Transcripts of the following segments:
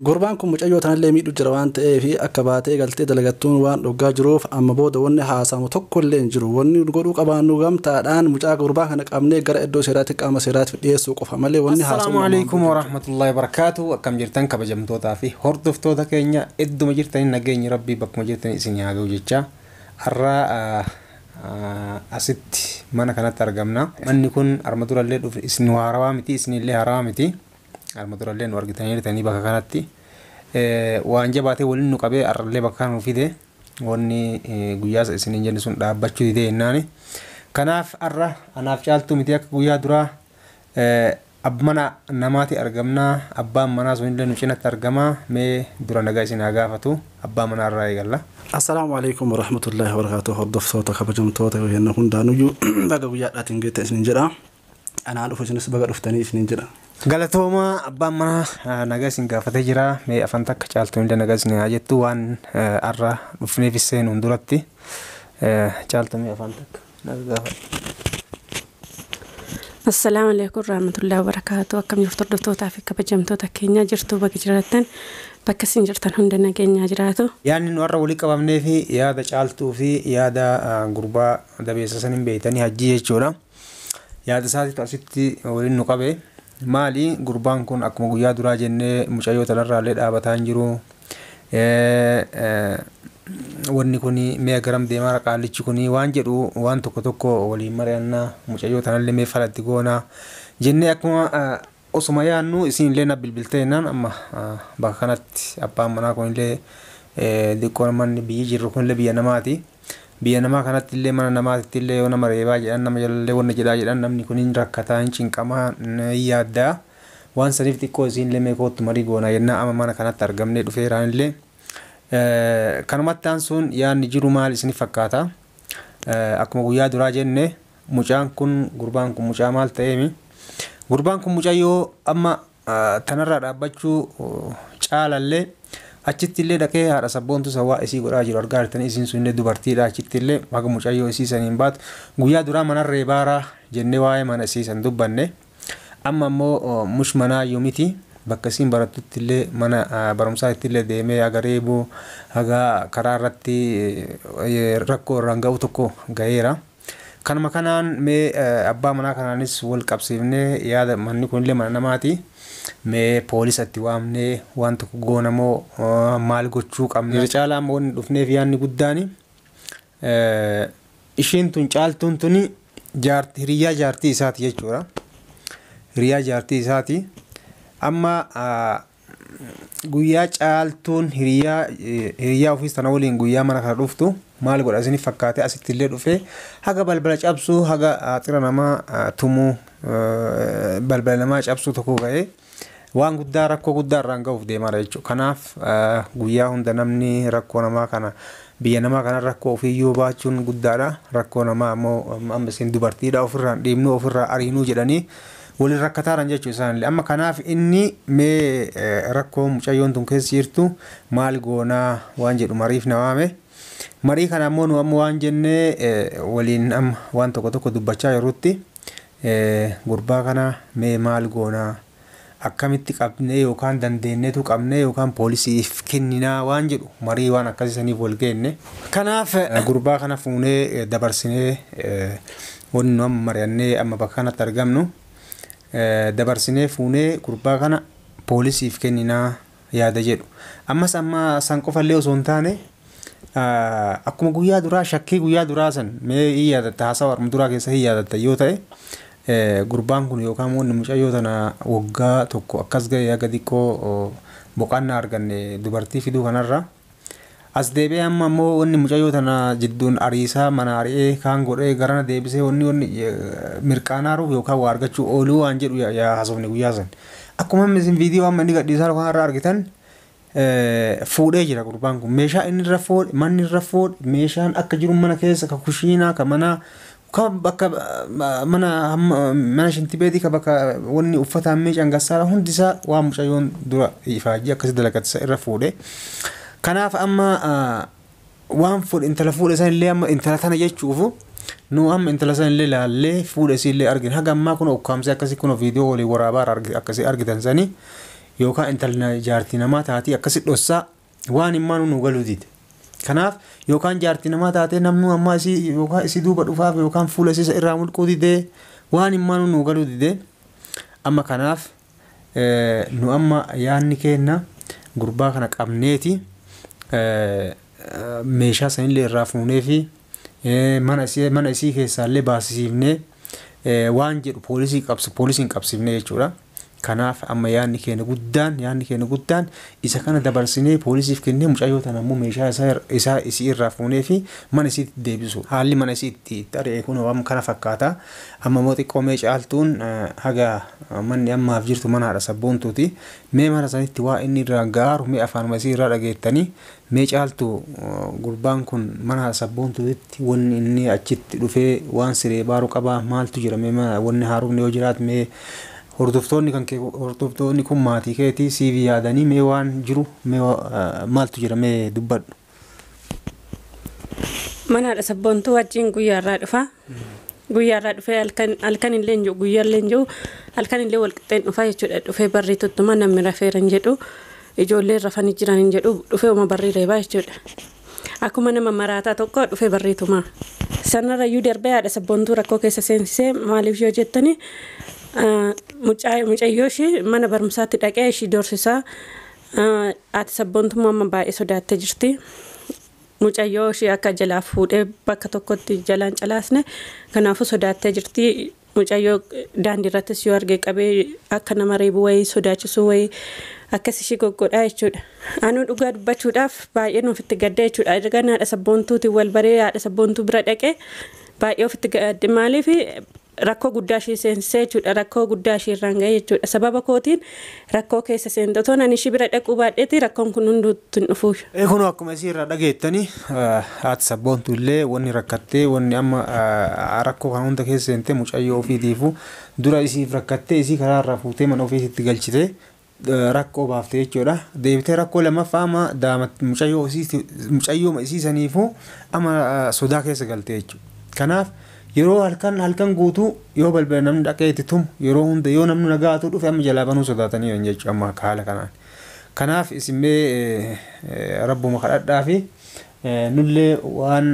Gurbaan kun mucayyoo tanallee miidhu jira waan ta'eef akka baatee galtee dalagattuun waan dhoggaa jiruuf amma booda wanni haasamu tokkollee hin jiru. Wanni godhuu qabaannu gamtaadhaan mucaa gurbaa kana qabnee gara iddoo seeraatti qaama seeraatti dhiyeessuu qofa malee wanni haasamu. Assalaamu alaykum wa rahmatullahi wa barakatuh. Akkam jirtan kabajamtootaa fi hordoftoota keenya idduma jirtanii nageenyi rabbii bakkuma jirtanii isin haa ga'u jecha har'a asitti mana kanatti argamna. Manni kun armadurallee dhufe isin haarawaa miti isinillee haarawaa miti. Armadurallee nu argitanii bakka kanatti waan jabaatee waliin nu qabee arrallee bakka nu fide wanni guyyaa isiniin jenni sun dhaabbachuu didee jennaani. Kanaaf arra anaaf caaltuu miti akka guyyaa duraa mana namaati argamna. Abbaan manaa sunillee nu cinatti argama. Mee dura nagaa isin haa gaafatu. Abbaa manaa irraa eegalla. Assalaamu alaykum wa rahmatullahi wa barakatuh. Hordoftoota kabajamtoota yenna hundaanuyyuu baga guyyaadhaatiin geette isiniin jedha. Anaa dhufu isinis baga dhuftanii isiniin jedha. Galatooma abbaan manaa nagaa isin gaafatee jira. Mee afaan takka caaltuu illee nagaa isin haa jettu waan arra dhufneef seenuun duratti caaltuu mee afaan takka nagaa gaafadhu. Assalamu alaykum warahmatullahi wabarakatuh. Akkam jirtu hordoftoota fi kabajamtoota keenya jirtu bakka jirtan bakka isin jirtan hunda nageenya jiraatu. Yaanni nu har'a walii qabamnee fi yaada caaltuu fi yaada gurbaa dabeessa saniin beeytanii hajjii jechuudha. Yaada isaatiitu asitti waliin nu qabe. Maali gurbaan kun akkuma guyyaa duraa jennee mucayyoo tanarraallee dhaabataa hin jiru. Wanni kuni mee garam deemaa raqaallichi kuni waan jedhu waan tokko waliin mari'annaa mucayyoo tanallee mee falatti goonaa jennee akkuma osuma yaannu isinillee na bilbilteennaan amma bakka kanatti abbaan manaa kunillee diqqoon manni biyyi jirru kunillee biyya namaati. Biyya namaa kanatti illee mana namaatti illee yoo nama reebaa jedhan nama jalallee wanna jedhaa jedhan namni kun rakkataa hin cinqamaa yaaddaa waan saniif xiqqoo isinillee mee kootu marii goonaa jennaa amma mana kanatti argamnee dhufeeraan illee kanumatti aansuun yaadni jiru maal isinif fakkaata. Akkuma guyyaa duraa jenne mucaan kun gurbaan kun mucaa maal ta'eemi gurbaan kun mucayyoo amma tanarraa dhaabbachuu caalallee achitti illee dhaqee haadha sabboontu sawaa isii godhaa jiru argaa jirtanii isiin sun illee dubartiidha. Achitti illee haga mucayyoo isii saniin baatu guyyaa duraa manarree baaraa jennee waa'ee mana isii san dubbanne amma immoo mush manaayyuu miti bakka isiin barattutti illee mana barumsaa itti illee deemee haga reebuu haga karaa irratti rakkoo irraan ga'u tokko ga'eera. Kanuma kanaan mee abbaa manaa kanaanis wal qabsiifnee yaada manni kun illee mana namaati. Mee poolisatti waamnee waan tokko goonamoo maal gochuu qabne caalaa ammoo wanni dhufneef yaanni guddaani ishiin tun caaltuun tuni hiriyaa jaartii isaati jechuudha. Hiriyaa jaartii isaati. Amma guyyaa caaltuun hiriyaa ofiis tana waliin guyyaa mana kana dhuftu maal godha isinif fakkaate asitti illee dhufee haga balbala cabsuu haga xira namaa tumuu balbala namaa cabsuu tokko ga'ee waan guddaa rakkoo guddaa irraan ga'uuf deemaa jechuudha. Kanaaf guyyaa hunda namni rakkoo namaa kana biyya namaa kana rakkoo ofiiyyuu baachuun guddaadha. Rakkoo namaa ammoo amma isin dubartiidha ofirraan dhiibnuu ofirraa ariinuu jedhanii waliin rakkataaran jechuu isaanillee amma kanaaf inni mee rakkoo mucayyoon tun keessa jirtu maal goonaa waan jedhu mariif na waame. Marii kana ammoo nu amma waan jennee waliin amma waan tokko dubbachaa jirutti gurbaa kana mee maal goonaa akkamitti qabnee yookaan dandeenyeetu qabnee yookaan poolisiif kenninaa waan jedhu marii waan akkasisaniif wal geenne. Kanaaf gurbaa kana fuunee dabarsinee wanni nu amma mari'annee amma bakka kanatti argamnu dabarsinee fuunee gurbaa kana poolisiif kenninaa yaada jedhu. Ammas amma san qofallee osoo hin taane akkuma guyyaa duraa shakkii guyyaa duraa san mee hin yaadatta haasawa arma duraa keessa hin yaadatta yoo ta'e gurbaan kun yookaan wanni mucayyoo tana waggaa tokko akkas ga'ee haga xiqqoo boqannaa arganne dubartii fiduu kanarra as deebi'ee amma ammoo wanni mucayyoo tana jidduun ariisaa mana ari'ee kaan godhee garana deebisee wanni mirqaanaaruuf yookaan waa argachuu ooluu waan jedhu yaa haasofne guyyaa san akkuma isin viidiyoo amma inni gadhiisaa kanarra argitan fuudhee jira gurbaan kun meeshaa inni irra fuudhe manni irra fuudhe meeshaan akka jiru mana keessa ka kushiinaa ka mana ka bakka mana shintibeetii ka bakka wanni uffataan meeshaan gassaara hundisaa waan mucayyoon dura ifaajii akkasii dalagatti irra fuudhe. Kanaaf amma waan fuudhe intala fuudhe san illee amma intala tana jechuufu nu amma intala san illee laallee fuudhe si illee argina haga ammaa kun ukkaamsee akkasii kun viidiyoo walii waraabaa akkasii argitan sanii yookaan intalli jaartii namaa taatee akkasi dhossaa waan himmaan nu galuu dide. Kanaaf yookaan jaartii namaa taatee namnu amma isii yookaan isii duuba dhufaaf yookaan fuula isa irraa mulquu didee waan himmaan nu galuu dide. Amma kanaaf nu amma yaanni kenna gurbaa kana qabneeti meeshaa sanillee irraa fuunee fi mana isii keessaallee baasisiifnee waan jedhu poolisiin qabsiifnee jechuudha. Kanaaf amma yaanni keenya guddaan isa kana dabarsinee poolisiif kennee mucayyoo tana ammoo meeshaa isaa isii irraa fuunee fi mana isiitti deebisu. Haalli mana isiitti ta'e kun waan kana fakkaata. Amma moo xiqqoo mee caaltuun haga manni ammaaf jirtu mana haadha sabboontuuti. Mee mana sanitti waa inni irraa gaaru mee afaanuma isii irraa dhageettanii mee caaltu gurbaan kun mana haadha sabboontuutti wanni inni achitti dhufee waan siree baaruu qabaa maaltu jira mee wanni haaromni yoo jiraatu mee hordoftoonni kun maatii keetii CV yaadanii mee waan jiru mee maaltu jira mee dubbadhu. Mana haadha sabboontuu wajjin guyyaarraa dhufa. Guyyaarraa dhufee halkan illee hin jiru guyyaallee hin jiru halkan illee wal qixxeen dhufa jechuudha. Dhufee barrii tuttuma namni rafeera hin jedhu ijoollee rafanii jiran hin jedhu dhufee uma barrii reebaa jechuudha. Akkuma nama maraataa tokko dhufee barriituma. Sanarrayyuu darbee haadha sabboontuu rakkoo keessa seensisee maaliif yoo jettanii mucayyoo ishee mana barumsaatti dhaqee ishii doorsisaa haati sabboontummaa amma baay'ee sodaattee jirti. Mucayyoo ishee akka jalaa fuudhee bakka tokkotti jalaan calaasne kanaafuu sodaattee jirti. Mucayyoo daandii irrattis yoo arge qabee akka nama reebu wayii sodaachisuu wayii akkas ishii goggodhaa jechuudha. Anuu dhugaa dubbachuudhaaf baay'ee ofitti gadda jechuudha. Erga haadha sabboontuutiin wal baree haadha sabboontuu bira dhaqee baay'ee ofitti gadde maaliif rakkoo guddaa ishee seensisee jechuudha. Rakkoo guddaa ishee irraan ga'e jechuudha. Sababa kootiin rakkoo keessa seente otoo ani ishii bira dhaquu baadheeti rakkoon kun hunduutti hin dhufu. Kun akkuma isii irraa dhageettanii haati sabboontuu illee wanni rakkattee wanni amma rakkoo kan hunda keessa seente mucayyoo ofiitiifu dura isiif rakkattee isii karaa irraa fuutee mana ofiisitti galchitee rakkoo baaftee jechuudha. Deebitee rakkoo lammaffaa amma mucayyoo isiisaniifu amma sodaa keessa galtee jechuudha. Kanaaf yeroo halkan guutuu yoo balbala namni dhaqee itti tumu yeroo hunda yoo namni nagaatu dhufe amma jalaa banuu sodaatanii yoon jechuudha amma haala kanaan. Kanaaf isinmee rabbuma kadhadhaa fi nullee waan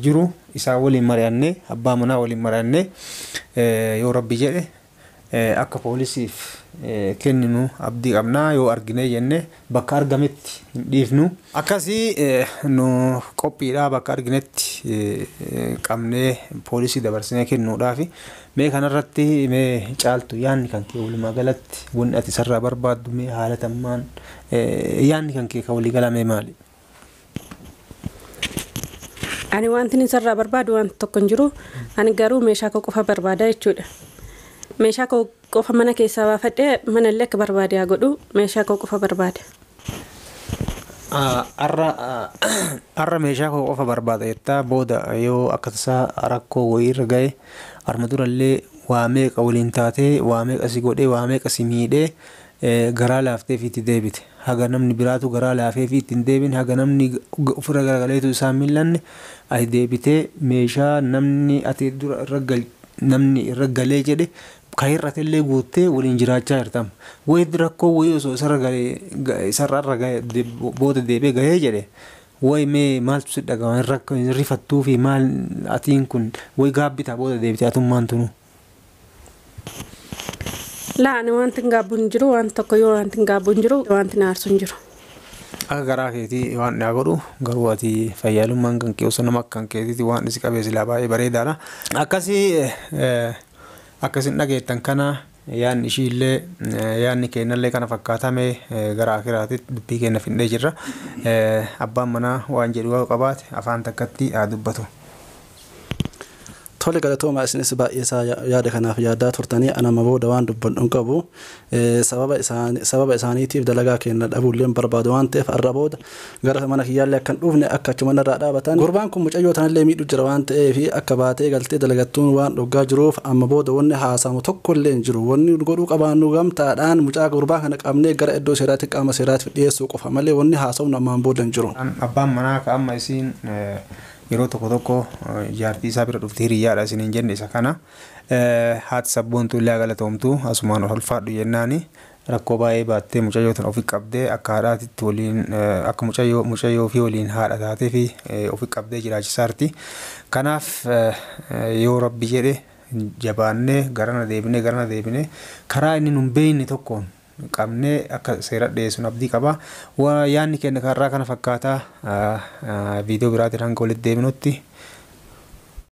jiru isaa waliin mari'annee abbaa manaa waliin mari'annee yoo rabbi jedhe akka poolisiif kenninu abdii qabnaa yoo argine jenne bakka argametti hin dhiifnu. Akkasii nu qophiidhaa bakka arginetti qabnee poolisii dabarsinee kennuudhaaf mee kanarratti mee caaltu yaanni kan kee walumaa galatti wanni ati sarraa barbaaddu mee haala tammaan yaanni kan kee ka walii galamee maali? Ani wanti ni sarraa barbaadu wanti tokko hin jiru. Ani garuu meeshaa koo qofa barbaada jechuudha. Meeshaa koo qofa mana keessaa baafadhee mana illee akka barbaade haa godhu meeshaa koo qofa barbaada. Arra meeshaa koo qofa barbaada jettaa booda yoo akka tasaa rakkoo wayii irra ga'e arma durallee waa meeqa waliin taatee waa meeqa si godhee waa meeqa si miidhee garaa laaftee fi itti deebite. Haga namni biraatu garaa laafee fi ittiin deebine haga namni ofirra garagaleetu isaan millanne ati deebitee meeshaa namni ati dura irra galee jedhe kaayirratellee guuttee waliin jiraachaa jirtama. Wayii rakkoo wayii osoo isarra ga'e booda deebee ga'ee jedhe wayii mee maaltu si dhaga'ama rakkoo rifattuu fi maal atiin kun wayii gaabbitaa booda deebitee atummaan tunu. Laani wanti gaabbuun jiru wanti tokko yoo wanti gaabbuun jiru wanti naarsuun jiru. Akka garaa keetii waan dhaa godhu garuu ati fayyaalummaan kan kee osoo nama akka keetiiti waan isi qabee silaa baay'ee bareedaadha. Akkasin dhageettan kana yaanni ishiillee yaanni kennallee kana fakkaatame gara akiraatitti dubbii kenna findee jirra. Abbaan manaa waan jedhu qabaate afaan takkatti haa dubbatu. Tole galatooma isinis baay'ee isaa yaada kanaaf yaadaa turtanii anama booda waan dubbannu qabu sababa isaaniitiif dalagaa kenna dhabuullee barbaadu waan ta'eef arra booda gara mana kiyyaallee akkan dhufne akka achuma irraa dhaabatan gurbaan kun mucayyoo tanallee miidhu jira waan ta'eef akka baatee galtee dalagattuun waan dhoggaa jiruuf amma booda wanni haasamu tokkollee hin jiru wanni godhuu qabaannu gamtaadhaan mucaa gurbaa kana qabnee gara iddoo seeraatti qaama seeraatti dhiyeessuu qofa malee wanni haasawu ammaan booda hin jiru. Abbaan manaa ka amma isiin yeroo tokko jaartii isaa bira dhufte hiriyaadha isiniin jenne isa kana haati sabboontuu illee galatoomtu asumaan ulfaadhu jennaani rakkoo baay'ee baattee mucayyoo tan ofi qabdee akka haadhaatitti waliin akka mucayyoo fi waliin haadha taatee fi ofi qabdee jiraachisaarti. Kanaaf yoo rabbi jedhe jabaannee garana deebinee karaa inni nun beeyne tokkoon qabnee akka seera dhiyeessuun abdii qaba. Yaanni keenya karraa kana fakkaataa viidiyoo biraatiin hanga walitti deebinutti